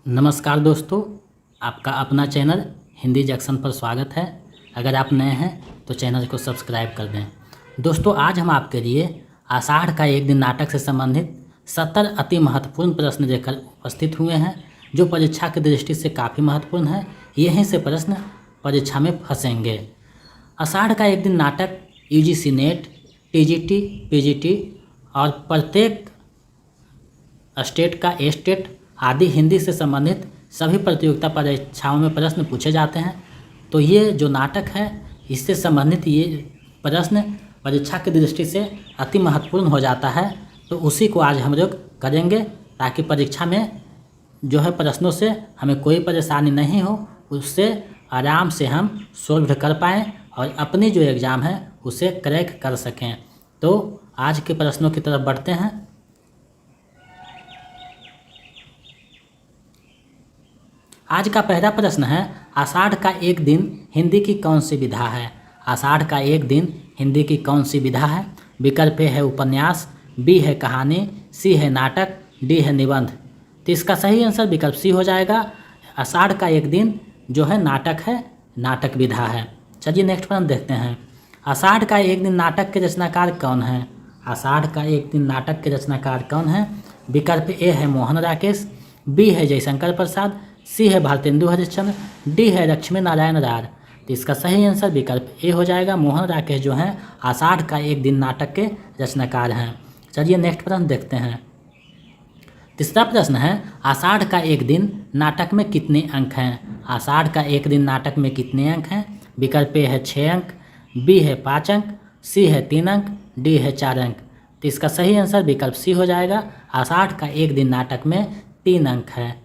नमस्कार दोस्तों, आपका अपना चैनल हिंदी जंक्शन पर स्वागत है। अगर आप नए हैं तो चैनल को सब्सक्राइब कर दें। दोस्तों, आज हम आपके लिए आषाढ़ का एक दिन नाटक से संबंधित 70 अति महत्वपूर्ण प्रश्न लेकर उपस्थित हुए हैं, जो परीक्षा की दृष्टि से काफ़ी महत्वपूर्ण है। यहीं से प्रश्न परीक्षा में फंसेंगे। आषाढ़ का एक दिन नाटक यूजीसी नेट, टीजीटी, पीजीटी और प्रत्येक स्टेट का स्टेट आदि हिंदी से संबंधित सभी प्रतियोगिता परीक्षाओं में प्रश्न पूछे जाते हैं। तो ये जो नाटक है, इससे संबंधित ये प्रश्न परीक्षा की दृष्टि से अति महत्वपूर्ण हो जाता है। तो उसी को आज हम लोग करेंगे, ताकि परीक्षा में जो है प्रश्नों से हमें कोई परेशानी नहीं हो, उससे आराम से हम सॉल्व कर पाएँ और अपनी जो एग्ज़ाम है उसे क्रैक कर सकें। तो आज के प्रश्नों की तरफ बढ़ते हैं। आज का पहला प्रश्न है, आषाढ़ का एक दिन हिंदी की कौन सी विधा है? आषाढ़ का एक दिन हिंदी की कौन सी विधा है? विकल्प ए है उपन्यास, बी है कहानी, सी है नाटक, डी है निबंध। तो इसका सही आंसर विकल्प सी हो जाएगा। आषाढ़ का एक दिन जो है नाटक है, नाटक विधा है। चलिए नेक्स्ट प्रश्न देखते हैं। आषाढ़ का एक दिन नाटक के रचनाकार कौन है? आषाढ़ का एक दिन नाटक के रचनाकार कौन है? विकल्प ए है मोहन राकेश, बी है जयशंकर प्रसाद, सी है भारतेंदु हरिश्चंद्र, डी है लक्ष्मी नारायण रार। तो इसका सही आंसर विकल्प ए हो जाएगा। मोहन राकेश जो हैं आषाढ़ का एक दिन नाटक के रचनाकार हैं। चलिए नेक्स्ट प्रश्न देखते हैं। तीसरा प्रश्न है, आषाढ़ का एक दिन नाटक में कितने अंक हैं? आषाढ़ का एक दिन नाटक में कितने अंक हैं? विकल्प ए है 6 अंक, बी है 5 अंक, सी है 3 अंक, डी है 4 अंक। तो इसका सही आंसर विकल्प सी हो जाएगा। आषाढ़ का एक दिन नाटक में 3 अंक है।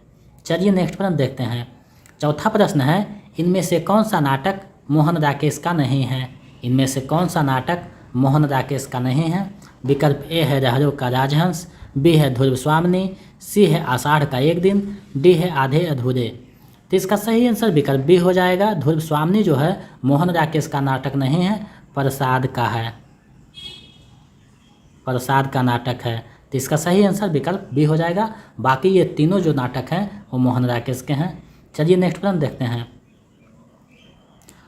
चलिए नेक्स्ट प्रश्न देखते हैं। चौथा प्रश्न है, इनमें से कौन सा नाटक मोहन राकेश का नहीं है? इनमें से कौन सा नाटक मोहन राकेश का नहीं है? विकल्प ए है लहरों का राजहंस, बी है ध्रुव स्वामिनी, सी है आषाढ़ का एक दिन, डी है आधे अधूरे। तो इसका सही आंसर विकल्प बी हो जाएगा। ध्रुव स्वामिनी जो है मोहन राकेश का नाटक नहीं है, प्रसाद का है, प्रसाद का नाटक है। तो इसका सही आंसर विकल्प बी हो जाएगा। बाकी ये तीनों जो नाटक हैं वो मोहन राकेश के हैं। चलिए नेक्स्ट प्रश्न देखते हैं।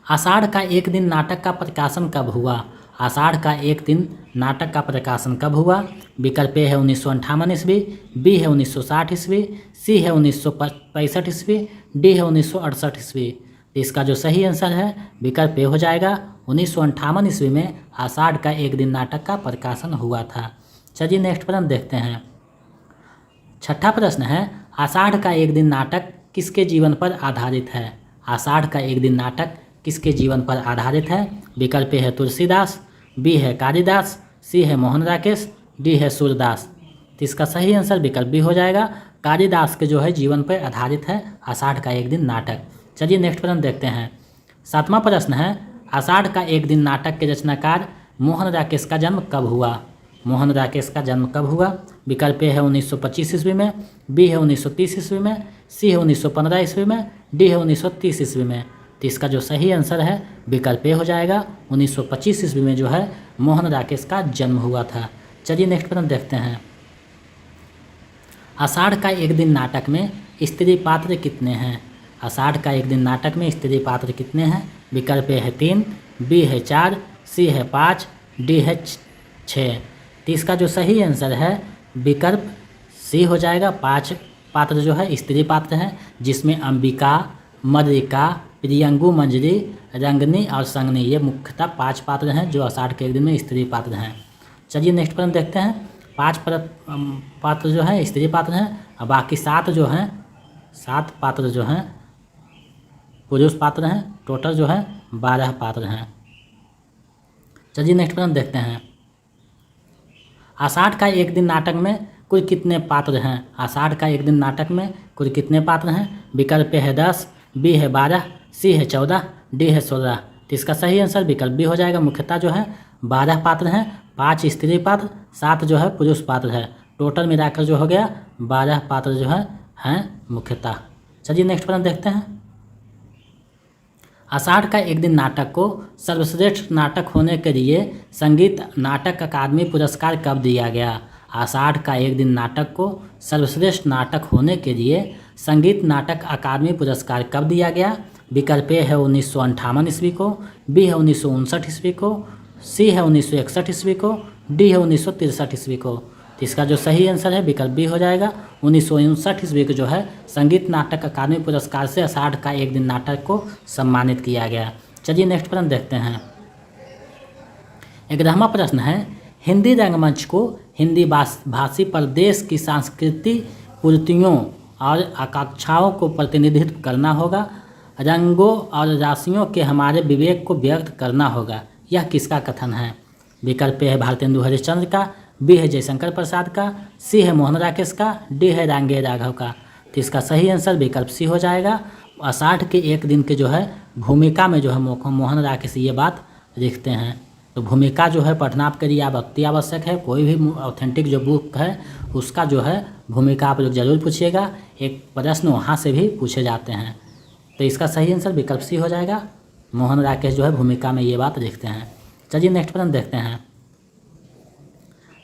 आषाढ़ का एक दिन नाटक का प्रकाशन कब हुआ? आषाढ़ का एक दिन नाटक का प्रकाशन कब हुआ? विकल्प ए है 1958 ईस्वी, बी है 1960 ईस्वी, सी है 1965 ईस्वी, डी है 1968 ईस्वी। तो इसका जो सही आंसर है विकल्प ए हो जाएगा। 1958 ईस्वी में आषाढ़ का एक दिन नाटक का प्रकाशन हुआ था। चलिए नेक्स्ट प्रश्न देखते हैं। छठा प्रश्न है, आषाढ़ का एक दिन नाटक किसके जीवन पर आधारित है? आषाढ़ का एक दिन नाटक किसके जीवन पर आधारित है? विकल्प ए है तुलसीदास, बी है कालिदास, सी है मोहन राकेश, डी है सूरदास। तो इसका सही आंसर विकल्प बी हो जाएगा। कालिदास के जो है जीवन पर आधारित है आषाढ़ का एक दिन नाटक। चलिए नेक्स्ट प्रश्न देखते हैं। सातवां प्रश्न है, आषाढ़ का एक दिन नाटक के रचनाकार मोहन राकेश का जन्म कब हुआ? मोहन राकेश का जन्म कब हुआ? विकल्प ए है 1925 ईस्वी में, बी है 1930 ईस्वी में, सी है 1915 ईस्वी में, डी है 1930 ईस्वी में। तो इसका जो सही आंसर है विकल्प ए हो जाएगा। 1925 ईस्वी में जो है मोहन राकेश का जन्म हुआ था। चलिए नेक्स्ट प्रश्न देखते हैं। आषाढ़ का एक दिन नाटक में स्त्री पात्र कितने हैं? आषाढ़ का एक दिन नाटक में स्त्री पात्र कितने हैं? विकल्प ए है 3, बी है 4, सी है 5, डी है 6। तो इसका जो सही आंसर है विकल्प सी हो जाएगा। 5 पात्र जो है स्त्री पात्र हैं, जिसमें अंबिका, मद्रिका, प्रियंगु, मंजरी, रंगनी और संगनी, ये मुख्यतः 5 पात्र हैं जो आषाढ़ के एक दिन में स्त्री पात्र हैं। चलिए नेक्स्ट प्रश्न देखते हैं। 5 पात्र जो हैं स्त्री पात्र हैं और बाकी 7 जो हैं 7 पात्र जो हैं पुरुष पात्र हैं। टोटल जो है 12 पात्र हैं। चलिए नेक्स्ट प्रश्न देखते हैं। आषाढ़ का एक दिन नाटक में कुल कितने पात्र हैं? आषाढ़ का एक दिन नाटक में कुल कितने पात्र हैं? विकल्प ए है 10, बी है 12, सी है 14, डी है 16। तो इसका सही आंसर विकल्प बी हो जाएगा। मुख्यतः जो है 12 पात्र हैं, 5 स्त्री पात्र, 7 जो है पुरुष पात्र है। टोटल मिलाकर जो हो गया 12 पात्र जो हैं मुख्यतः। चलिए नेक्स्ट प्रश्न देखते हैं। आषाढ़ का एक दिन नाटक को सर्वश्रेष्ठ नाटक होने के लिए संगीत नाटक अकादमी पुरस्कार कब दिया गया? आषाढ़ का एक दिन नाटक को सर्वश्रेष्ठ नाटक होने के लिए संगीत नाटक अकादमी पुरस्कार कब दिया गया? विकल्प ए है 1958 ईस्वी को, बी है 1959 ईस्वी को, सी है 1961 ईस्वी को, डी है 1963 ईस्वी को। तो इसका जो सही आंसर है विकल्प बी हो जाएगा। 1959 ईस्वी को जो है संगीत नाटक अकादमी पुरस्कार से आषाढ़ का एक दिन नाटक को सम्मानित किया गया। चलिए नेक्स्ट प्रश्न देखते हैं। 11वां प्रश्न है, हिंदी रंगमंच को हिंदी भाषी प्रदेश की सांस्कृतिक पूर्तियों और आकांक्षाओं को प्रतिनिधित्व करना होगा, रंगों और राशियों के हमारे विवेक को व्यक्त करना होगा। यह किसका कथन है? विकल्प ए है भारतेंदु हरिश्चंद्र का, बी है जयशंकर प्रसाद का, सी है मोहन राकेश का, डी है रांगे राघव का। तो इसका सही आंसर विकल्प सी हो जाएगा। आषाढ़ के एक दिन के जो है भूमिका में जो है मोहन राकेश ये बात लिखते हैं। तो भूमिका जो है पढ़ना आपके लिए अति आवश्यक है। कोई भी ऑथेंटिक जो बुक है उसका जो है भूमिका आप लोग जरूर पूछिएगा, एक प्रश्न वहाँ से भी पूछे जाते हैं। तो इसका सही आंसर विकल्प सी हो जाएगा। मोहन राकेश जो है भूमिका में ये बात लिखते हैं। चलिए नेक्स्ट प्रश्न देखते हैं।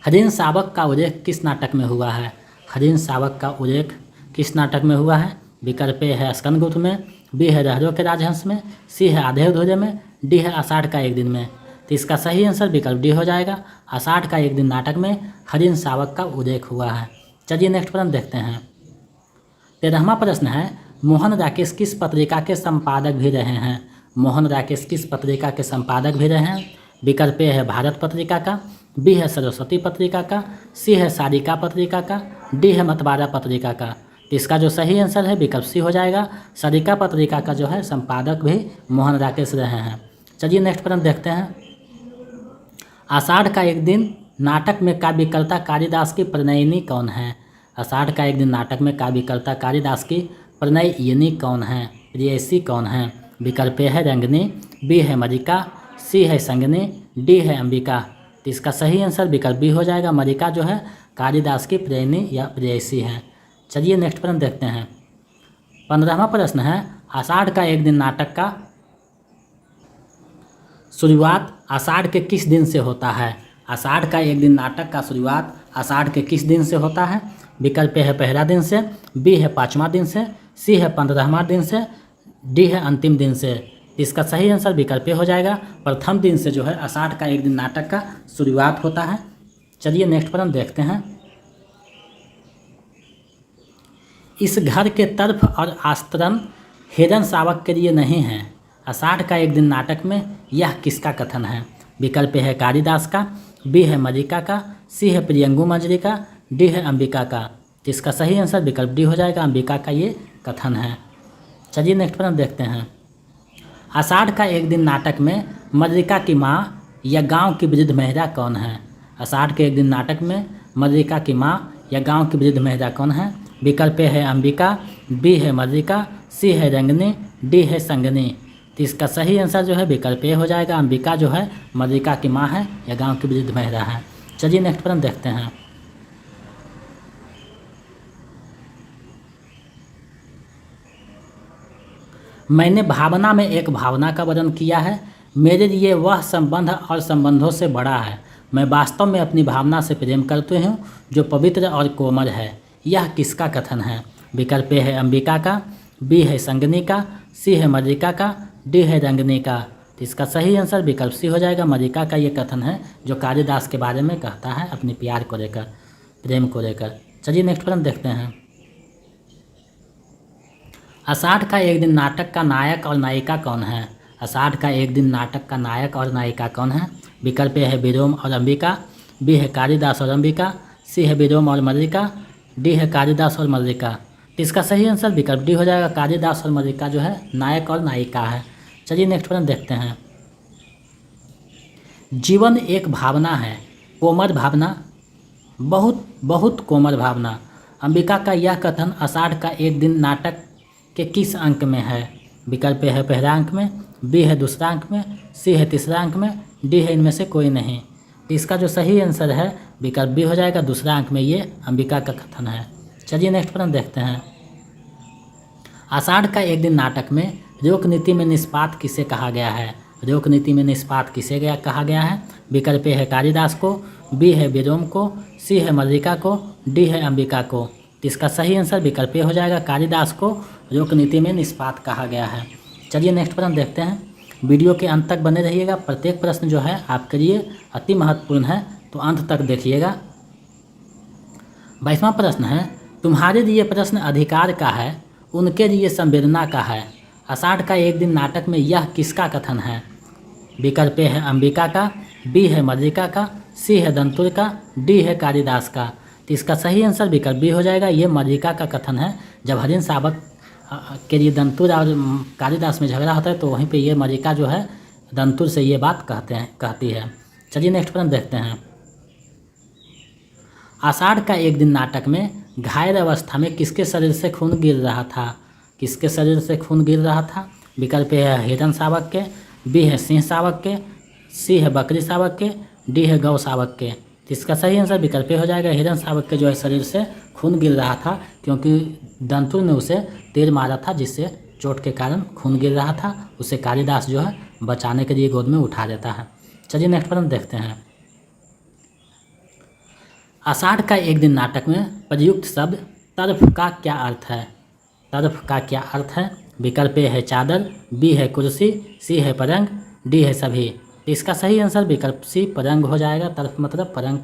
हरिन शावक का उल्लेख किस नाटक में हुआ है? हरिन शावक का उल्लेख किस नाटक में हुआ है? विकल्प ए है स्कंदगुप्त में, बी है रहरों के राजहंस में, सी है आधे अधूरे में, डी है आषाढ़ का एक दिन में। तो इसका सही आंसर विकल्प डी हो जाएगा। आषाढ़ का एक दिन नाटक में हरिन शावक का उल्लेख हुआ है। चलिए नेक्स्ट प्रश्न देखते हैं। 13वां प्रश्न है, मोहन राकेश किस पत्रिका के संपादक भी रहे हैं? मोहन राकेश किस पत्रिका के संपादक भी रहे हैं? विकल्प ए है भारत पत्रिका का, बी है सरस्वती पत्रिका का, सी है सारिका पत्रिका का, डी है मतवारा पत्रिका का। तो इसका जो सही आंसर है विकल्प सी हो जाएगा। सारिका पत्रिका का जो है संपादक भी मोहन राकेश रहे हैं। चलिए नेक्स्ट प्रश्न देखते हैं। आषाढ़ का एक दिन नाटक में काव्यकर्ता कालिदास की प्रणयिनी कौन है? आषाढ़ का एक दिन नाटक में काव्यकर्ता कालिदास की प्रणयिनी कौन है, प्रेयसी कौन है? विकल्प ए है रंगनी, बी है मरिका, सी है संगनी, डी है अंबिका। तो इसका सही आंसर विकल्प बी हो जाएगा। मरिका जो है कालिदास की प्रेयनी या प्रेयसी है। चलिए नेक्स्ट प्रश्न देखते हैं। 15वां प्रश्न है, आषाढ़ का एक दिन नाटक का शुरुआत आषाढ़ के किस दिन से होता है? आषाढ़ का एक दिन नाटक का शुरुआत आषाढ़ के किस दिन से होता है? विकल्प ए है पहला दिन से, बी है 5वां दिन से, सी है 15वां दिन से, डी है अंतिम दिन से। इसका सही आंसर विकल्प ए हो जाएगा। प्रथम दिन से जो है आषाढ़ का एक दिन नाटक का शुरुआत होता है। चलिए नेक्स्ट प्रश्न देखते हैं। इस घर के तर्फ और आस्तरण हिरन शावक के लिए नहीं है। आषाढ़ का एक दिन नाटक में यह किसका कथन है? विकल्प ए है कालिदास का, बी है मरिका का, सी है प्रियंगु मंजरी का, डी है अंबिका का। तो इसका सही आंसर विकल्प डी हो जाएगा। अंबिका का ये कथन है। चलिए नेक्स्ट प्रश्न देखते हैं। आषाढ़ का एक दिन नाटक में मद्रिका की माँ या गांव की वृद्ध महिला कौन है? आषाढ़ के एक दिन नाटक में मद्रिका की माँ या गांव की वृद्ध महिला कौन है? विकल्प ए है अंबिका, बी है मद्रिका, सी है रंगनी, डी है संगनी। तो इसका सही आंसर जो है विकल्प ए हो जाएगा। अंबिका जो है मद्रिका की माँ है या गांव की वृद्ध महिला है। चलिए नेक्स्ट प्रश्न देखते हैं। मैंने भावना में एक भावना का वर्णन किया है। मेरे लिए वह संबंध और संबंधों से बड़ा है। मैं वास्तव में अपनी भावना से प्रेम करती हूँ जो पवित्र और कोमल है। यह किसका कथन है? विकल्प ए है अंबिका का, बी है संगनी का, सी है मरिका का, डी है रंगनी का। तो इसका सही आंसर विकल्प सी हो जाएगा। मरिका का ये कथन है जो कालिदास के बारे में कहता है अपने प्यार को लेकर, प्रेम को लेकर। चलिए नेक्स्ट प्रश्न देखते हैं। आषाढ़ का एक दिन नाटक का नायक और नायिका कौन है? आषाढ़ का एक दिन नाटक का नायक और नायिका कौन है? विकल्प ए है विलोम और अंबिका, बी है कालिदास और अंबिका, सी है विलोम और मल्लिका, डी है कालिदास और मल्लिका। तो इसका सही आंसर विकल्प डी हो जाएगा। कालिदास और मल्लिका जो है नायक और नायिका है। चलिए नेक्स्ट प्रश्न देखते हैं। जीवन एक भावना है, कोमल भावना, बहुत बहुत कोमल भावना। अंबिका का यह कथन आषाढ़ का एक दिन नाटक के किस अंक में है? विकल्प ए है पहला अंक में, बी है दूसरा अंक में, सी है तीसरा अंक में, डी है इनमें से कोई नहीं। तो इसका जो सही आंसर है विकल्प बी हो जाएगा। दूसरा अंक में ये अंबिका का कथन है। चलिए नेक्स्ट प्रश्न देखते हैं। आषाढ़ का एक दिन नाटक में लोक नीति में निष्पात किसे कहा गया है? लोक नीति में निष्पात किसे कहा गया है? विकल्प ए है कालिदास को, बी है विलोम को, सी है मल्लिका को, डी है अंबिका को। तो इसका सही आंसर विकल्प ए हो जाएगा। कालिदास को लोक नीति में निष्पात कहा गया है। चलिए नेक्स्ट प्रश्न देखते हैं। वीडियो के अंत तक बने रहिएगा। प्रत्येक प्रश्न जो है आपके लिए अति महत्वपूर्ण है, तो अंत तक देखिएगा। 22वां प्रश्न है, तुम्हारे लिए प्रश्न अधिकार का है, उनके लिए संवेदना का है। आषाढ़ का एक दिन नाटक में यह किसका कथन है? विकल्प ए है अंबिका का, बी है मल्लिका का, सी है दंतुर का, डी है कालिदास का। तो इसका सही आंसर विकल्प बी हो जाएगा। ये मल्लिका का कथन है। जब हरिन शावक के लिए दंतुर और कालिदास में झगड़ा होता है, तो वहीं पे ये मल्लिका जो है दंतुर से ये बात कहती है। चलिए नेक्स्ट प्रश्न देखते हैं। आषाढ़ का एक दिन नाटक में घायल अवस्था में किसके शरीर से खून गिर रहा था? किसके शरीर से खून गिर रहा था? विकल्प ए है हिरन शावक के, बी है सिंह शावक के, सी है बकरी शावक के, डी है गौ शावक के। तो इसका सही आंसर विकल्प ए हो जाएगा। हिरन शावक के जो है शरीर से खून गिर रहा था, क्योंकि दंतुर ने उसे तीर मारा था, जिससे चोट के कारण खून गिर रहा था। उसे कालिदास जो है बचाने के लिए गोद में उठा देता है। चलिए नेक्स्ट प्रश्न देखते हैं। आषाढ़ का एक दिन नाटक में प्रयुक्त शब्द तर्फ का क्या अर्थ है? तर्फ का क्या अर्थ है? विकल्प ए है चादर, बी है कुर्सी, सी है पलंग, डी है सभी। तो इसका सही आंसर विकल्प सी पलंग हो जाएगा। तर्फ मतलब पलंग।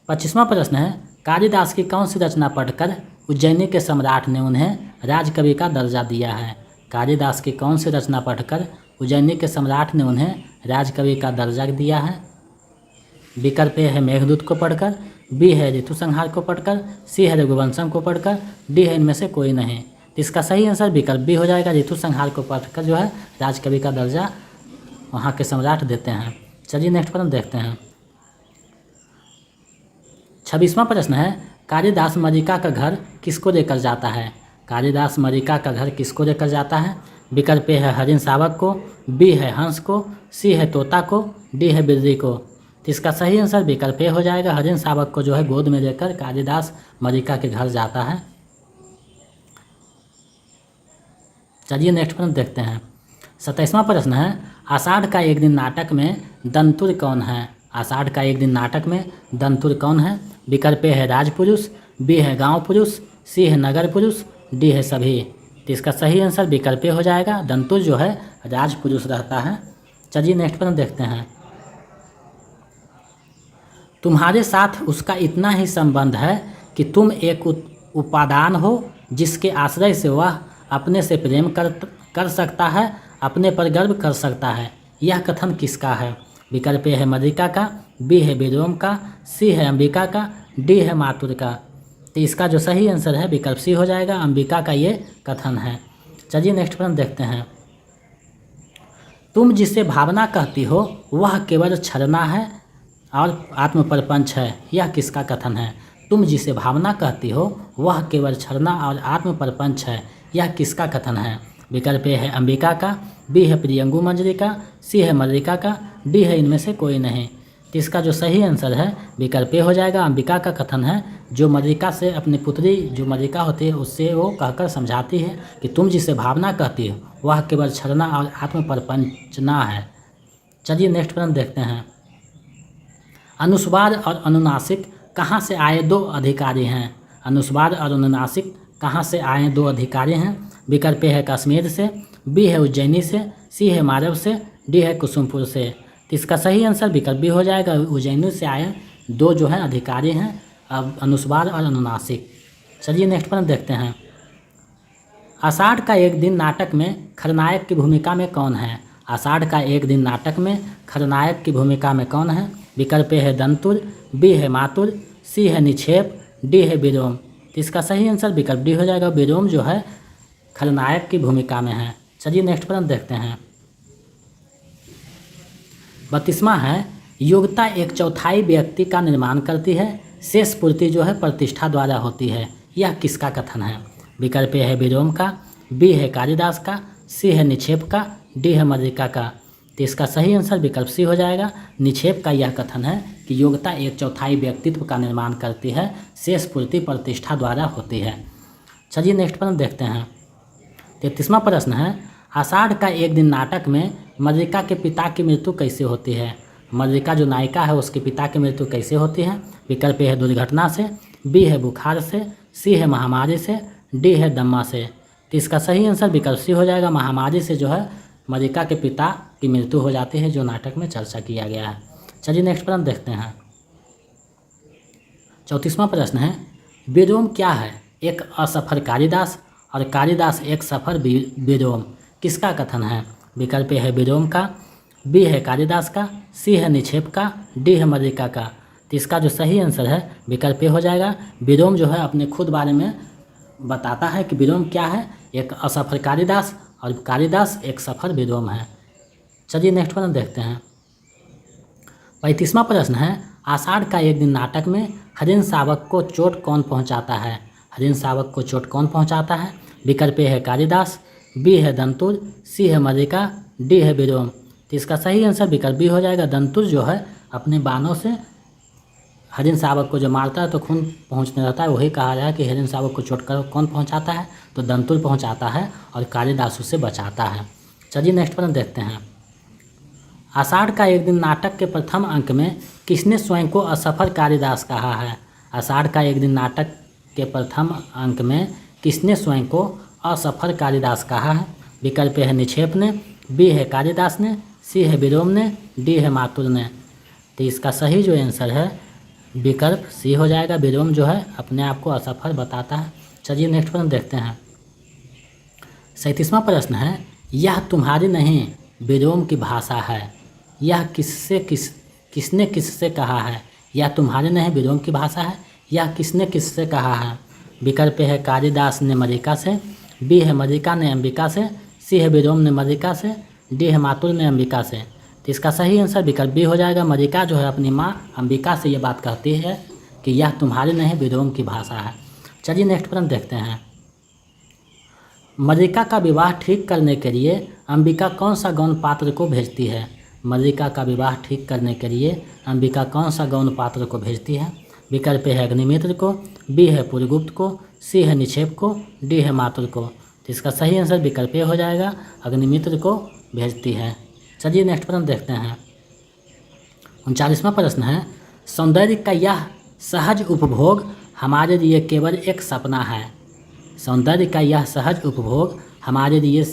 25वां प्रश्न है, कालिदास की कौन सी रचना पढ़कर उज्जैनी के सम्राट ने उन्हें राजकवि का दर्जा दिया है? कालिदास की कौन सी रचना पढ़कर उज्जैनी के सम्राट ने उन्हें राजकवि का दर्जा दिया है? विकल्प ए है मेघदूत को पढ़कर, बी है ऋतु संहार को पढ़कर, सी है रघुवंशम को पढ़कर, डी है इनमें से कोई नहीं। तो इसका सही आंसर विकल्प बी हो जाएगा। ऋतु संहार को पढ़कर जो है राजकवि का दर्जा वहाँ के सम्राट देते हैं। चलिए नेक्स्ट प्रश्न देखते हैं। 26वां प्रश्न है, कालिदास मल्लिका का घर किसको लेकर जाता है? कालिदास मल्लिका का घर किसको लेकर जाता है? विकल्प ए है हरिन शावक को, बी है हंस को, सी है तोता को, डी है बिल्ली को। तो इसका सही आंसर विकल्प ए हो जाएगा। हरिन शावक को जो है गोद में लेकर कालिदास मल्लिका के घर जाता है। चलिए नेक्स्ट प्रश्न देखते हैं। 27वां प्रश्न है, आषाढ़ का एक दिन नाटक में दंतुर कौन है? आषाढ़ का एक दिन नाटक में दंतुर कौन है? विकल्प ए है राजपुरुष, बी है गांव पुरुष, सी है नगर पुरुष, डी है सभी। तो इसका सही आंसर विकल्प ए हो जाएगा। दंतुर जो है राजपुरुष रहता है। चलिए नेक्स्ट प्रश्न देखते हैं। तुम्हारे साथ उसका इतना ही संबंध है कि तुम एक उपादान हो जिसके आश्रय से वह अपने से प्रेम कर सकता है, अपने पर गर्व कर सकता है। यह कथन किसका है? विकल्प ए है मल्लिका का, बी है विलोम का, सी है अंबिका का, डी है मातुर का। तो इसका जो सही आंसर है विकल्प सी हो जाएगा। अंबिका का ये कथन है। चलिए नेक्स्ट प्रश्न देखते हैं। तुम जिसे भावना कहती हो वह केवल छलना है और आत्मप्रपंच है। यह किसका कथन है? तुम जिसे भावना कहती हो वह केवल छलना और आत्मप्रपंच है। यह किसका कथन है? विकल्प ए है अंबिका का, बी है प्रियंगु मंजरी का, सी है मल्लिका का, डी है इनमें से कोई नहीं। तो इसका जो सही आंसर है विकल्प ए हो जाएगा। अंबिका का कथन है, जो मल्लिका से अपनी पुत्री जो मल्लिका होती है उससे वो कहकर समझाती है कि तुम जिसे भावना कहती हो वह केवल छलना और आत्मप्रपंचना है। चलिए नेक्स्ट प्रश्न देखते हैं। अनुस्वार और अनुनासिक कहाँ से आए दो अधिकारी हैं? अनुस्वार और अनुनासिक कहाँ से आए दो अधिकारी हैं? विकल्प ए है कश्मीर से, बी है उज्जैनी से, सी है मारव से, डी है कुसुमपुर से। तो इसका सही आंसर विकल्प बी हो जाएगा। उज्जैनी से आए दो जो हैं अधिकारी हैं, अब अनुस्वार और अनुनासिक। चलिए नेक्स्ट प्रश्न देखते हैं। आषाढ़ का एक दिन नाटक में खलनायक की भूमिका में कौन है? आषाढ़ का एक दिन नाटक में खलनायक की भूमिका में कौन है? विकल्प ए है दंतुर, बी है मातुर, सी है निक्षेप, डी है विलोम। तो इसका सही आंसर विकल्प डी हो जाएगा। विलोम जो है खलनायक की भूमिका में है। चलिए नेक्स्ट प्रश्न देखते हैं। 32वां है, योग्यता एक चौथाई व्यक्ति का निर्माण करती है, शेष पूर्ति जो है प्रतिष्ठा द्वारा होती है। यह किसका कथन है? विकल्प ए है विलोम का, बी है कालिदास का, सी है निक्षेप का, डी है मल्लिका का। तो इसका सही आंसर विकल्प सी हो जाएगा। निक्षेप का यह कथन है कि योग्यता एक चौथाई व्यक्तित्व का निर्माण करती है, शेष पूर्ति प्रतिष्ठा द्वारा होती है। चलिए नेक्स्ट प्रश्न देखते हैं। 33वां प्रश्न है, आषाढ़ का एक दिन नाटक में मल्लिका के पिता की मृत्यु कैसे होती है? मल्लिका जो नायिका है उसके पिता की मृत्यु कैसे होती है? विकल्प ए है दुर्घटना से, बी है बुखार से, सी है महामारी से, डी है दमा से। तो इसका सही आंसर विकल्प सी हो जाएगा। महामारी से जो है मल्लिका के पिता की मृत्यु हो जाती है, जो नाटक में चर्चा किया गया है। चलिए नेक्स्ट प्रश्न देखते हैं। 34वां प्रश्न है, विलोम क्या है? एक असफल कालिदास और कालिदास एक सफल विलोम, किसका कथन है? विकल्प ए है विलोम का, बी है कालिदास का, सी है निक्षेप का, डी है मल्लिका का। तो इसका जो सही आंसर है विकल्प ए हो जाएगा। विलोम जो है अपने खुद बारे में बताता है कि विलोम क्या है, एक असफल कालिदास और कालिदास एक सफल विलोम है। चलिए नेक्स्ट प्रश्न देखते हैं। 35वां प्रश्न है, आषाढ़ का एक दिन नाटक में हरिन शावक को चोट कौन पहुंचाता है? हरिन शावक को चोट कौन पहुंचाता है? विकल्प ए है कालिदास, बी है दंतुर, सी है मल्लिका, डी है विलोम। तो इसका सही आंसर विकल्प बी हो जाएगा। दंतुर जो है अपने बाणों से हरिन शावक को जो मारता है तो खून पहुंचने रहता है, वही कहा जाए कि हरिन शावक को चोट कर कौन पहुंचाता है? तो दंतुर पहुंचाता है और कालिदास उसे बचाता है। चलिए नेक्स्ट प्रश्न देखते हैं। आषाढ़ का एक दिन नाटक के प्रथम अंक में किसने स्वयं को असफल कालिदास कहा है? आषाढ़ का एक दिन नाटक के प्रथम अंक में किसने स्वयं को असफल कालिदास कहा है? विकल्प है निक्षेप ने, बी है कालिदास ने, सी है विलोम ने, डी है मातुर ने। तो इसका सही जो आंसर है विकल्प सी हो जाएगा। विलोम जो है अपने आप को असफल बताता है। चलिए नेक्स्ट प्रश्न देखते हैं। 37वां प्रश्न है, यह तुम्हारी नहीं विलोम की भाषा है, यह किसने किससे कहा है? यह तुम्हारी नहीं विलोम की भाषा है, यह किसने किससे कहा है? विकल्प है कालिदास ने मल्लिका से, बी है मल्लिका ने अंबिका से, सी है विलोम ने मल्लिका से, डी है मातुर ने अंबिका से। तो इसका सही आंसर विकल्प बी हो जाएगा। मल्लिका जो है अपनी माँ अंबिका से ये बात कहती है कि यह तुम्हारी नहीं विलोम की भाषा है। चलिए नेक्स्ट प्रश्न देखते हैं। मल्लिका का विवाह ठीक करने के लिए अंबिका कौन सा गौण पात्र को भेजती है? मल्लिका का विवाह ठीक करने के लिए अंबिका कौन सा गौण पात्र को भेजती है? विकल्प है अग्निमित्र को, बी है पुरगुप्त को, सी है निक्षेप को, डी है मातुर को। तो इसका सही आंसर विकल्प ए हो जाएगा, अग्निमित्र को भेजती है। चलिए नेक्स्ट प्रश्न देखते हैं। 39वां प्रश्न है, सौंदर्य का यह सहज उपभोग हमारे लिए केवल एक सपना है। सौंदर्य का यह सहज उपभोग हमारे लिए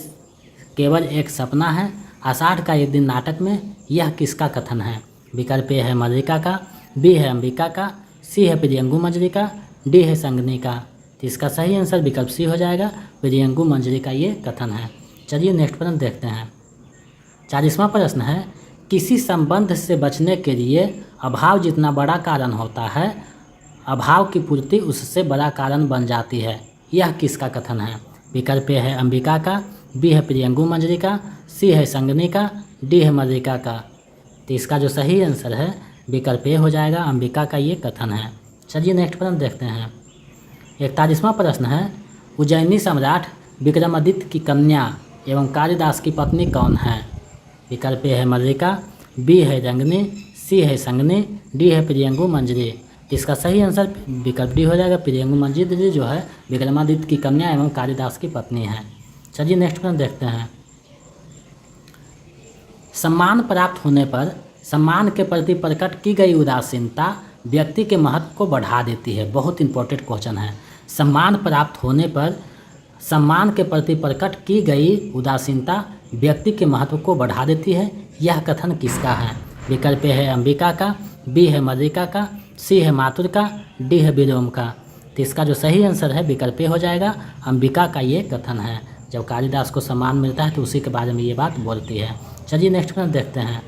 केवल एक सपना है। आषाढ़ का एक दिन नाटक में यह किसका कथन है? विकल्प ए है मल्लिका का, बी है अंबिका का, सी है प्रियंगु मंजरी का, डी है संगनी का। तो इसका सही आंसर विकल्प सी हो जाएगा। प्रियंगु मंजरी का ये कथन है। चलिए नेक्स्ट प्रश्न देखते हैं। 40वां प्रश्न है, किसी संबंध से बचने के लिए अभाव जितना बड़ा कारण होता है, अभाव की पूर्ति उससे बड़ा कारण बन जाती है। यह किसका कथन है? विकल्प ए है अंबिका का, बी है प्रियंगु मंजरी का, सी है संगनी का, डी है मल्लिका का। तो इसका जो सही आंसर है विकल्प ए हो जाएगा, अंबिका का ये कथन है। चलिए नेक्स्ट प्रश्न देखते हैं। 41वां प्रश्न है, उज्जैनी सम्राट विक्रमादित्य की कन्या एवं कालिदास की पत्नी कौन है? विकल्प ए है मल्लिका, बी है रंगनी, सी है संगनी, डी है प्रियंगु मंजरी। इसका सही आंसर विकल्प डी हो जाएगा। प्रियंगु मंजरी जो है विक्रमादित्य की कन्या एवं कालिदास की पत्नी है। चलिए नेक्स्ट प्रश्न देखते हैं। सम्मान प्राप्त होने पर सम्मान के प्रति प्रकट की गई उदासीनता व्यक्ति के महत्व को बढ़ा देती है। बहुत इंपॉर्टेंट क्वेश्चन है। सम्मान प्राप्त होने पर सम्मान के प्रति प्रकट की गई उदासीनता व्यक्ति के महत्व को बढ़ा देती है। यह कथन किसका है? विकल्प है अंबिका का, बी है मल्लिका का, सी है मातुर का, डी है विलोम का। तो इसका जो सही आंसर है विकल्प ए हो जाएगा, अंबिका का ये कथन है। जब कालिदास को सम्मान मिलता है तो उसी के बारे में ये बात बोलती है। चलिए नेक्स्ट प्रश्न देखते हैं।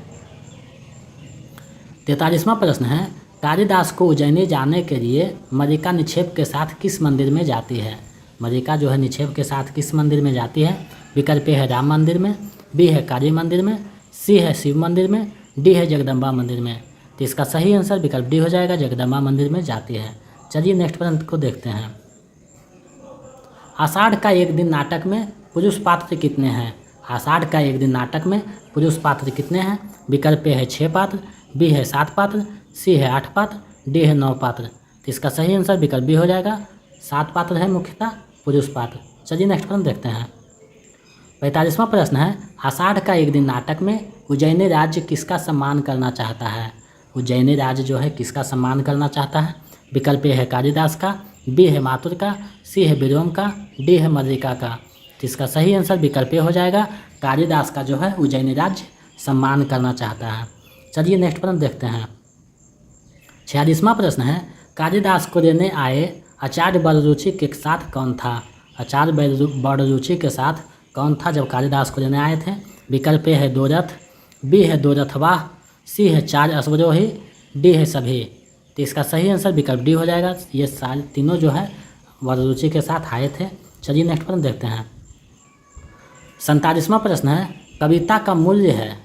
43वां प्रश्न है, कालिदास को उज्जैनी जाने के लिए मल्लिका निक्षेप के साथ किस मंदिर में जाती है? मल्लिका जो है निक्षेप के साथ किस मंदिर में जाती है? विकल्प है राम मंदिर में, बी है काली मंदिर में, सी है शिव मंदिर में, डी है जगदम्बा मंदिर में। तो इसका सही आंसर विकल्प डी हो जाएगा, जगदम्बा मंदिर में जाती है। चलिए नेक्स्ट प्रश्न को देखते हैं। आषाढ़ का एक दिन नाटक में पुरुष पात्र कितने हैं? आषाढ़ का एक दिन नाटक में पुरुष पात्र कितने हैं? विकल्प है 6 पात्र, बी है 7 पात्र, सी है 8 पात्र, डी है 9 पात्र। तो इसका सही आंसर विकल्प बी हो जाएगा, 7 पात्र है मुख्यतः पुरुष पात्र। चलिए नेक्स्ट प्रश्न देखते हैं। 45वां प्रश्न है, आषाढ़ का एक दिन नाटक में उज्जैनी राज्य किसका सम्मान करना चाहता है? उज्जैनी राज्य जो है किसका सम्मान करना चाहता है? विकल्प ए है कालिदास का, बी है मातुर का, सी है विलोम का, डी है मल्लिका का। तो इसका सही आंसर विकल्प ए हो जाएगा, कालिदास का जो है उज्जैनी राज्य सम्मान करना चाहता है। चलिए नेक्स्ट प्रश्न देखते हैं। 46वां प्रश्न है, कालिदास को लेने आए आचार्य बड़रुचि के साथ कौन था? आचार्य बड़रुचि के साथ कौन था जब कालिदास को लेने आए थे? विकल्प ए है दो रथ, बी है दो रथवाह, सी है चार अश्वरोही, डी है सभी। तो इसका सही आंसर विकल्प डी हो जाएगा। ये सारे तीनों जो है बड़रुचि के साथ आए थे। चलिए नेक्स्ट प्रश्न देखते हैं। 47वां प्रश्न है, कविता का मूल्य है,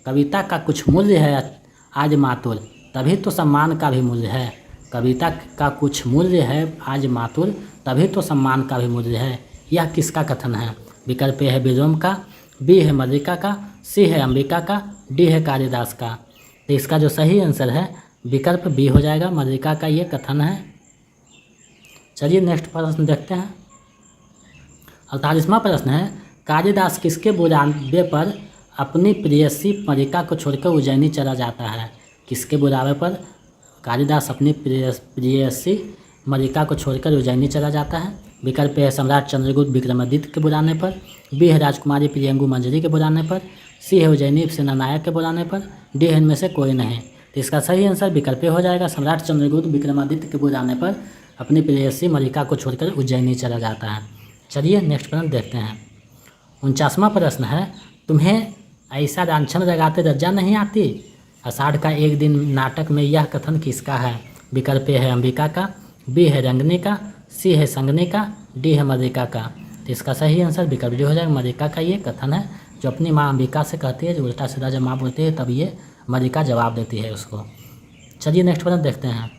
कविता का कुछ मूल्य है आज मातुल, तभी तो सम्मान का भी मूल्य है। कविता का कुछ मूल्य है आज मातुल, तभी तो सम्मान का भी मूल्य है। यह किसका कथन है? विकल्प ए है विलोम का, बी है मल्लिका का, सी है अंबिका का, डी है कालिदास का। तो इसका जो सही आंसर है विकल्प बी हो जाएगा, मल्लिका का ये कथन है। चलिए नेक्स्ट प्रश्न देखते हैं। 48वां प्रश्न है, कालिदास किसके बुलावे पर अपनी प्रेयसी मल्लिका को छोड़कर उज्जैनी चला जाता है? किसके बुलावे पर कालिदास अपनी प्रेयसी मल्लिका को छोड़कर उज्जैनी चला जाता है? विकल्प है सम्राट चंद्रगुप्त विक्रमादित्य के बुलाने पर, बी है राजकुमारी प्रियंगु मंजरी के बुलाने पर, सी है उज्जैनी सेनानायक के बुलाने पर, डी है इनमें से कोई नहीं। तो इसका सही आंसर विकल्प हो जाएगा, सम्राट चंद्रगुप्त विक्रमादित्य के बुलाने पर अपनी प्रेयसी मल्लिका को छोड़कर उज्जैनी चला जाता है। चलिए नेक्स्ट प्रश्न देखते हैं। 49वां प्रश्न है, तुम्हें ऐसा लांछन लगाते लज्जा नहीं आती? आषाढ़ का एक दिन नाटक में यह कथन किसका है? विकल्प ए है अंबिका का, बी है रंगनी का, सी है संगनी का, डी है मल्लिका का। तो इसका सही आंसर विकल्प डी हो जाएगा, मल्लिका का ये कथन है, जो अपनी माँ अंबिका से कहती है, जो उल्टा सीधा जब माँ बोलती है तब ये मल्लिका जवाब देती है उसको। चलिए नेक्स्ट प्रश्न देखते हैं।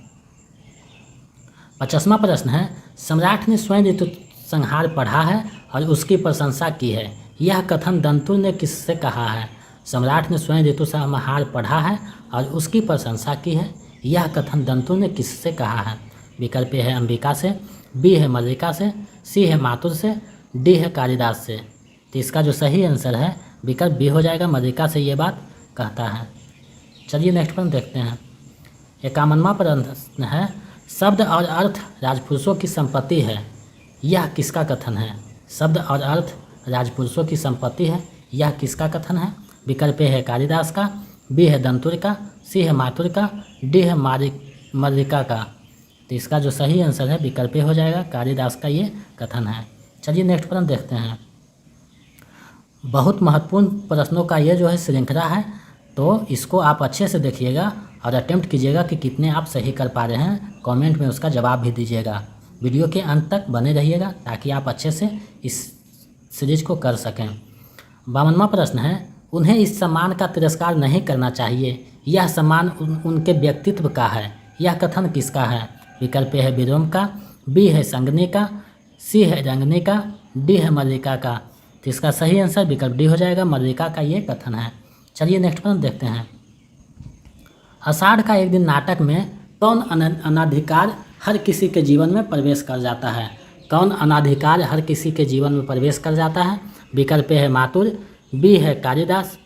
50वां प्रश्न है, सम्राट ने स्वयं ऋतु संहार पढ़ा है और उसकी प्रशंसा की है, यह कथन दंतुल ने किससे कहा है? सम्राट ने स्वयं ऋतु संहार पढ़ा है और उसकी प्रशंसा की है, यह कथन दंतुल ने किससे कहा है? विकल्प ए है अंबिका से, बी है मल्लिका से, सी है मातुर से, डी है कालिदास से। तो इसका जो सही आंसर है विकल्प बी हो जाएगा, मल्लिका से ये बात कहता है। चलिए नेक्स्ट प्रश्न देखते हैं। 51वां प्रश्न है, शब्द और अर्थ राजपुरुषों की संपत्ति है, यह किसका कथन है? शब्द और अर्थ राजपुरुषों की संपत्ति है, यह किसका कथन है? विकल्प ए है कालिदास का, बी है दंतुर का, सी है मातुर का, डी है मल्लिका का। तो इसका जो सही आंसर है विकल्प ए हो जाएगा, कालिदास का ये कथन है। चलिए नेक्स्ट प्रश्न देखते हैं। बहुत महत्वपूर्ण प्रश्नों का ये जो है श्रृंखला है, तो इसको आप अच्छे से देखिएगा और अटेम्प्ट कीजिएगा कि कितने आप सही कर पा रहे हैं। कमेंट में उसका जवाब भी दीजिएगा। वीडियो के अंत तक बने रहिएगा ताकि आप अच्छे से इस सीरीज को कर सकें। 52वां प्रश्न है, उन्हें इस सम्मान का तिरस्कार नहीं करना चाहिए, यह सम्मान उनके व्यक्तित्व का है, यह कथन किसका है? विकल्प ए है विलोम का, बी है संगनी का, सी है रंगनी का, डी है मल्लिका का। तो इसका सही आंसर विकल्प डी हो जाएगा, मल्लिका का ये कथन है। चलिए नेक्स्ट प्रश्न देखते हैं। आषाढ़ का एक दिन नाटक में कौन अनाधिकार हर किसी के जीवन में प्रवेश कर जाता है? कौन अनाधिकार हर किसी के जीवन में प्रवेश कर जाता है? विकल्प ए है मातुर, बी है कालिदास,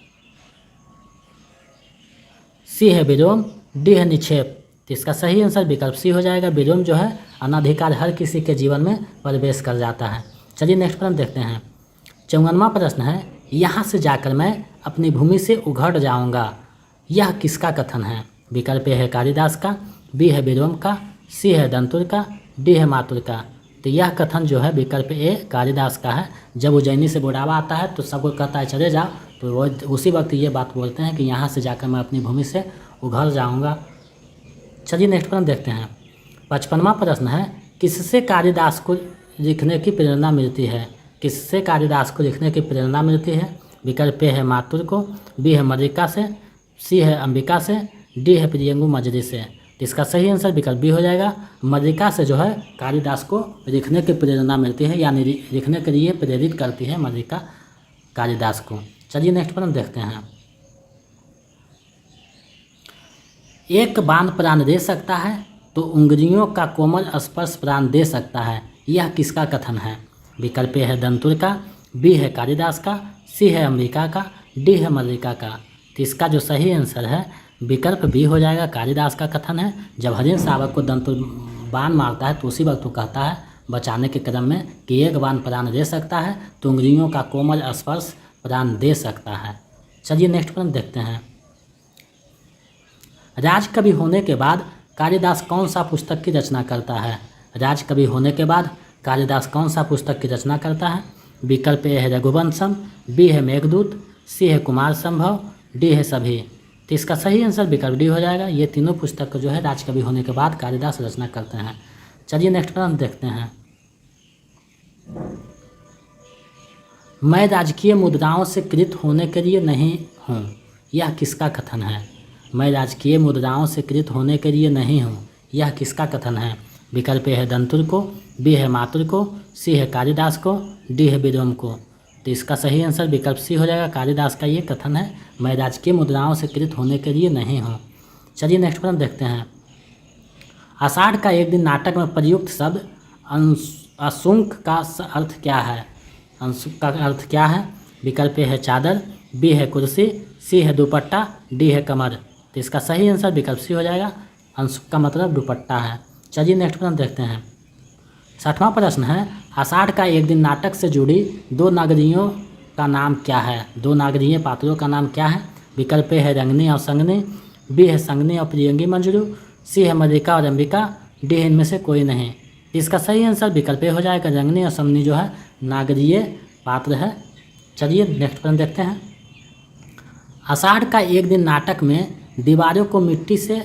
सी है विलोम, डी है निक्षेप। तो इसका सही आंसर विकल्प सी हो जाएगा, विलोम जो है अनाधिकार हर किसी के जीवन में प्रवेश कर जाता है। चलिए नेक्स्ट प्रश्न देखते हैं। 54वां प्रश्न है, यहाँ से जाकर मैं अपनी भूमि से उघड़ जाऊँगा, यह किसका कथन है? विकल्प ए है कालिदास का, बी है विलोम का, सी है दंतुर का, डी है मातुर का। तो यह कथन जो है विकल्प ए कालिदास का है। जब उज्जैनी से बुढ़ावा आता है तो सबको कहता है चले जाओ, तो वो उसी वक्त ये बात बोलते हैं कि यहाँ से जाकर मैं अपनी भूमि से उघड़ जाऊँगा। चलिए नेक्स्ट प्रश्न देखते हैं। 55वां प्रश्न है, किससे कालिदास को लिखने की प्रेरणा मिलती है? किससे कालिदास को लिखने की प्रेरणा मिलती है? विकल्प ए है मातुर को, बी है मल्लिका से, सी है अंबिका से, डी है प्रियंगु मंजरी से। इसका सही आंसर विकल्प बी हो जाएगा, मल्लिका से जो है कालिदास को लिखने की प्रेरणा मिलती है, यानी लिखने के लिए प्रेरित करती है मल्लिका कालिदास को। चलिए नेक्स्ट प्रश्न देखते हैं। एक बाण प्राण दे सकता है तो उंगलियों का कोमल स्पर्श प्राण दे सकता है, यह किसका कथन है? विकल्प ए है दंतुर का, बी है कालिदास का, सी है अंबिका का, डी है मल्लिका का। तो इसका जो सही आंसर है विकल्प बी हो जाएगा, कालिदास का कथन है। जब हरिण शावक को दंतु बाण मारता है तो उसी वक्त वो कहता है बचाने के क्रम में कि एक बाण प्राण दे सकता है तो उंगलियों का कोमल स्पर्श प्राण दे सकता है। चलिए नेक्स्ट प्रश्न देखते हैं। राजकवि होने के बाद कालिदास कौन सा पुस्तक की रचना करता है? राजकवि होने के बाद कालिदास कौन सा पुस्तक की रचना करता है? विकल्प ए है रघुवंशम, बी है मेघदूत, सी है कुमार संभव, डी है सभी। तो इसका सही आंसर विकल्प डी हो जाएगा। ये तीनों पुस्तक जो है राजकवि होने के बाद कालिदास रचना करते हैं। चलिए नेक्स्ट प्रश्न देखते हैं। मैं राजकीय मुद्राओं से कृत होने के लिए नहीं हूँ, यह किसका कथन है? मैं राजकीय मुद्राओं से कृत होने के लिए नहीं हूँ, यह किसका कथन है? विकल्प ए है दंतुर को, बी है मातुर को, सी है कालिदास को, डी है विलोम को। तो इसका सही आंसर विकल्प सी हो जाएगा। कालिदास का ये कथन है, मैं राजकीय मुद्राओं से कृत होने के लिए नहीं हूँ। चलिए नेक्स्ट प्रश्न देखते हैं। आषाढ़ का एक दिन नाटक में प्रयुक्त शब्द अंशुक का अर्थ क्या है? अंशुक का अर्थ क्या है? विकल्प ए है चादर, बी है कुर्सी, सी है दुपट्टा, डी है कमर। तो इसका सही आंसर विकल्प सी हो जाएगा। अंशुक का मतलब दुपट्टा है। चलिए नेक्स्ट प्रश्न देखते हैं। 60वां प्रश्न है, आषाढ़ का एक दिन नाटक से जुड़ी दो नागरियों का नाम क्या है? दो नागरीय पात्रों का नाम क्या है? विकल्प ए है रंगनी और संगनी, बी है संगनी और प्रियंगी मंजरू, सी है मल्लिका और अंबिका, डी है इनमें से कोई नहीं। इसका सही आंसर विकल्प ए हो जाएगा। रंगनी और संगनी जो है नागरीय पात्र है। चलिए नेक्स्ट प्रश्न देखते हैं। आषाढ़ का एक दिन नाटक में दीवारों को मिट्टी से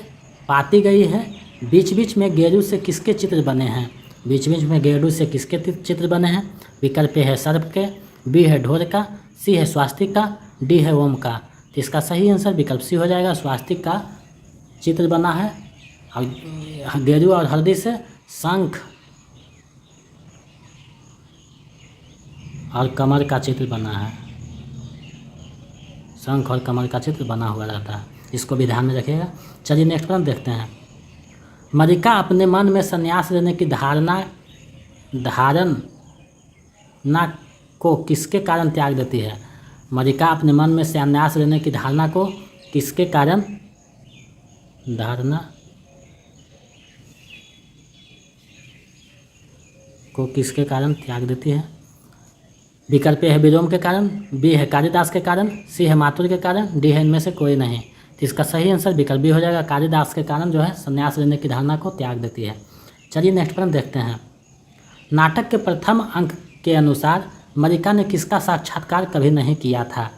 पाती गई है, बीच बीच में गेरू से किसके चित्र बने हैं? बीच बीच में गेरू से किसके चित्र बने हैं? विकल्प ए है सर्प के, बी है ढोल का, सी है स्वास्तिक का, डी है ओम का। तो इसका सही आंसर विकल्प सी हो जाएगा। स्वास्तिक का चित्र बना है और गेरू और हल्दी से शंख और कमर का चित्र बना है। शंख और कमर का चित्र बना हुआ रहता है, इसको भी ध्यान में रखिएगा। चलिए नेक्स्ट प्रश्न देखते हैं। मल्लिका अपने मन में संन्यास लेने की धारणा को किसके कारण त्याग देती है? मल्लिका अपने मन में संन्यास लेने की धारणा को किसके कारण त्याग देती है? विकल्प ए है विलोम के कारण, बी है कालिदास के कारण, सी है मातुर के कारण, डी है इनमें से कोई नहीं। तो इसका सही आंसर विकल्प बी हो जाएगा। कालिदास के कारण जो है संन्यास लेने की धारणा को त्याग देती है। चलिए नेक्स्ट प्रश्न देखते हैं। नाटक के प्रथम अंक के अनुसार मल्लिका ने किसका साक्षात्कार कभी नहीं किया था?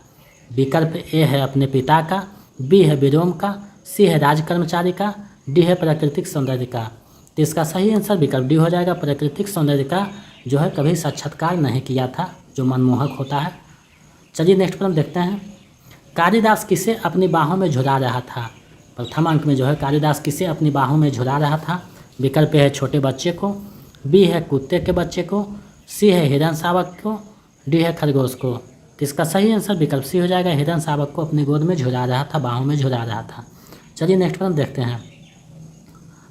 विकल्प ए है अपने पिता का, बी है विलोम का, सी है राजकर्मचारी का, डी है प्राकृतिक सौंदर्य का। तो इसका सही आंसर विकल्प डी हो जाएगा। प्राकृतिक सौंदर्य का जो है कभी साक्षात्कार नहीं किया था, जो मनमोहक होता है। चलिए नेक्स्ट प्रश्न देखते हैं। कालिदास किसे अपनी बाहों में झुला रहा था? प्रथम अंक में जो है कालिदास किसे अपनी बाहों में झुला रहा था? विकल्प है छोटे बच्चे को, बी है कुत्ते के बच्चे को, सी है हिरण शावक को, डी है खरगोश को। तो इसका सही आंसर विकल्प सी हो जाएगा। हिरण शावक को अपनी गोद में झुला रहा था, बाहों में झुला रहा था। चलिए नेक्स्ट प्रश्न देखते हैं।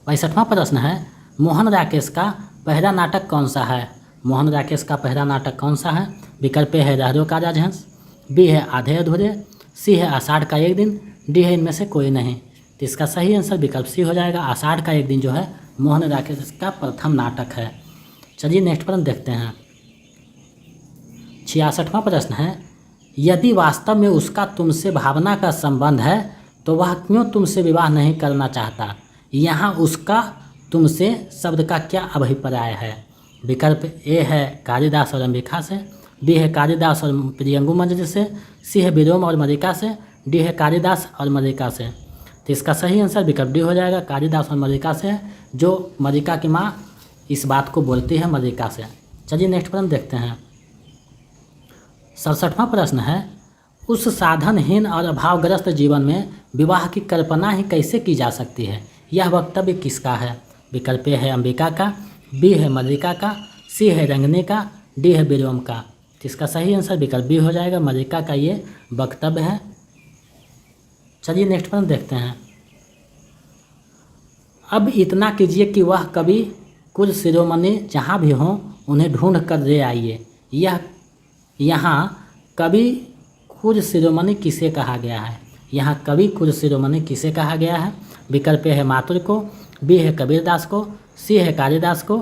65वां प्रश्न है, मोहन राकेश का पहला नाटक कौन सा है? मोहन राकेश का पहला नाटक कौन सा है? विकल्प है रहरो का राजहंस, बी है आधे अधूरे, सी है आषाढ़ का एक दिन, डी है इनमें से कोई नहीं। तो इसका सही आंसर विकल्प सी हो जाएगा। आषाढ़ का एक दिन जो है मोहन राकेश का प्रथम नाटक है। चलिए नेक्स्ट प्रश्न देखते हैं। 66वां प्रश्न है, यदि वास्तव में उसका तुमसे भावना का संबंध है तो वह क्यों तुमसे विवाह नहीं करना चाहता? यहाँ उसका तुमसे शब्द का क्या अभिप्राय है? विकल्प ए है कालिदास और अंबिका से, बी है कालिदास और प्रियंगु मंजरी से, सी है विलोम और मल्लिका से, डी है कालिदास और मल्लिका से। तो इसका सही आंसर विकल्प डी हो जाएगा। कालिदास और मल्लिका से, जो मल्लिका की माँ इस बात को बोलती है मल्लिका से। चलिए नेक्स्ट प्रश्न देखते हैं। 67वां प्रश्न है, उस साधनहीन और अभावग्रस्त जीवन में विवाह की कल्पना ही कैसे की जा सकती है? यह वक्तव्य किसका है? विकल्प ए है अंबिका का, बी है मल्लिका का, सी है रंगनी का, डी है विलोम का। तो इसका सही आंसर विकल्प बी हो जाएगा। मल्लिका का ये वक्तव्य है। चलिए नेक्स्ट प्रश्न देखते हैं। अब इतना कीजिए कि वह कभी कुल शिरोमणि जहाँ भी हों उन्हें ढूंढ कर ले आइए। यह यहाँ कवि खुद शिरोमणि किसे कहा गया है? यहाँ कवि खुद शिरोमणि किसे कहा गया है? विकल्प ए है मातुर को, बी है कबीरदास को, सी है कालिदास को,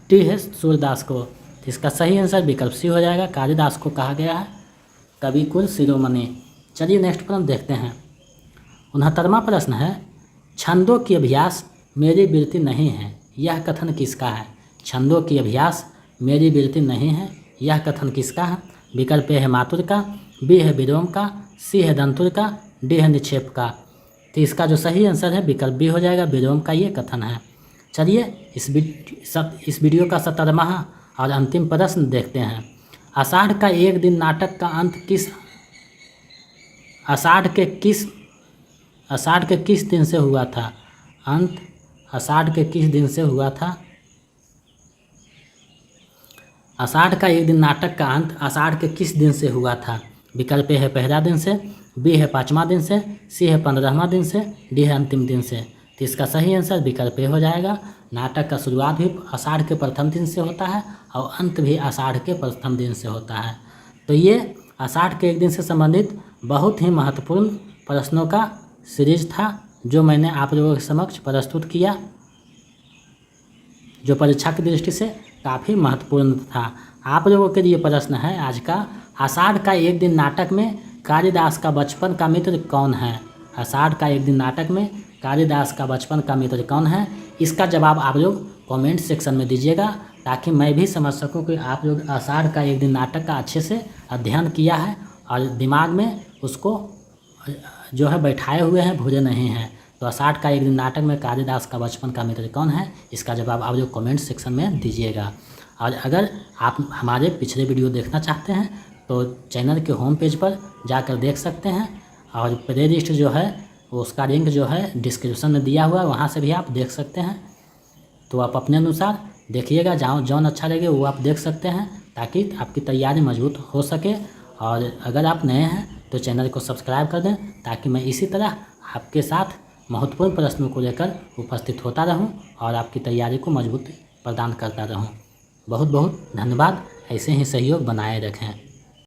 डी है सूरदास को। तो इसका सही आंसर विकल्प सी हो जाएगा, कालिदास को कहा गया है कवि कुल शिरोमणि। चलिए नेक्स्ट प्रश्न देखते हैं। 69वां प्रश्न है, छंदों की अभ्यास मेरी वृत्ति नहीं है, यह कथन किसका है? छंदों की अभ्यास मेरी वृत्ति नहीं है, यह कथन किसका है? विकल्प ए है मातुर का, बी है विलोम का, सी है दंतुर का, डी है निक्षेप का। तो इसका जो सही आंसर है विकल्प बी हो जाएगा, विलोम का ये कथन है। चलिए इस वीडियो का 17वां और अंतिम प्रश्न देखते हैं। आषाढ़ का एक दिन नाटक का अंत आषाढ़ के किस दिन से हुआ था? अंत आषाढ़ के किस दिन से हुआ था? आषाढ़ का एक दिन नाटक का अंत आषाढ़ के किस दिन से हुआ था? विकल्प ए है पहला दिन से, बी है 5वां दिन से, सी है 15वां दिन से, डी है अंतिम दिन से। तो इसका सही आंसर विकल्प ए हो जाएगा। नाटक का शुरुआत भी आषाढ़ के प्रथम दिन से होता है और अंत भी आषाढ़ के प्रथम दिन से होता है। तो ये आषाढ़ के एक दिन से संबंधित बहुत ही महत्वपूर्ण प्रश्नों का सीरीज था जो मैंने आप लोगों के समक्ष प्रस्तुत किया, जो परीक्षा की दृष्टि से काफ़ी महत्वपूर्ण था। आप लोगों के लिए प्रश्न है आज का, आषाढ़ का एक दिन नाटक में कालिदास का बचपन का मित्र कौन है? आषाढ़ का एक दिन नाटक में कालिदास का बचपन का मित्र कौन है? इसका जवाब आप लोग कमेंट सेक्शन में दीजिएगा ताकि मैं भी समझ सकूं कि आप लोग आषाढ़ का एक दिन नाटक का अच्छे से अध्ययन किया है और दिमाग में उसको जो है बैठाए हुए हैं, भूले नहीं हैं। तो आषाढ़ का एक दिन नाटक में कालिदास का बचपन का मित्र कौन है, इसका जवाब आप लोग कमेंट सेक्शन में दीजिएगा। और अगर आप हमारे पिछले वीडियो देखना चाहते हैं तो चैनल के होम पेज पर जाकर देख सकते हैं और प्ले लिस्ट जो है उसका लिंक जो है डिस्क्रिप्शन में दिया हुआ है, वहाँ से भी आप देख सकते हैं। तो आप अपने अनुसार देखिएगा, जौन अच्छा लगे वो आप देख सकते हैं ताकि आपकी तैयारी मजबूत हो सके। और अगर आप नए हैं तो चैनल को सब्सक्राइब कर दें ताकि मैं इसी तरह आपके साथ महत्वपूर्ण प्रश्नों को लेकर उपस्थित होता रहूं और आपकी तैयारी को मजबूत प्रदान करता रहूं। बहुत बहुत धन्यवाद। ऐसे ही सहयोग बनाए रखें।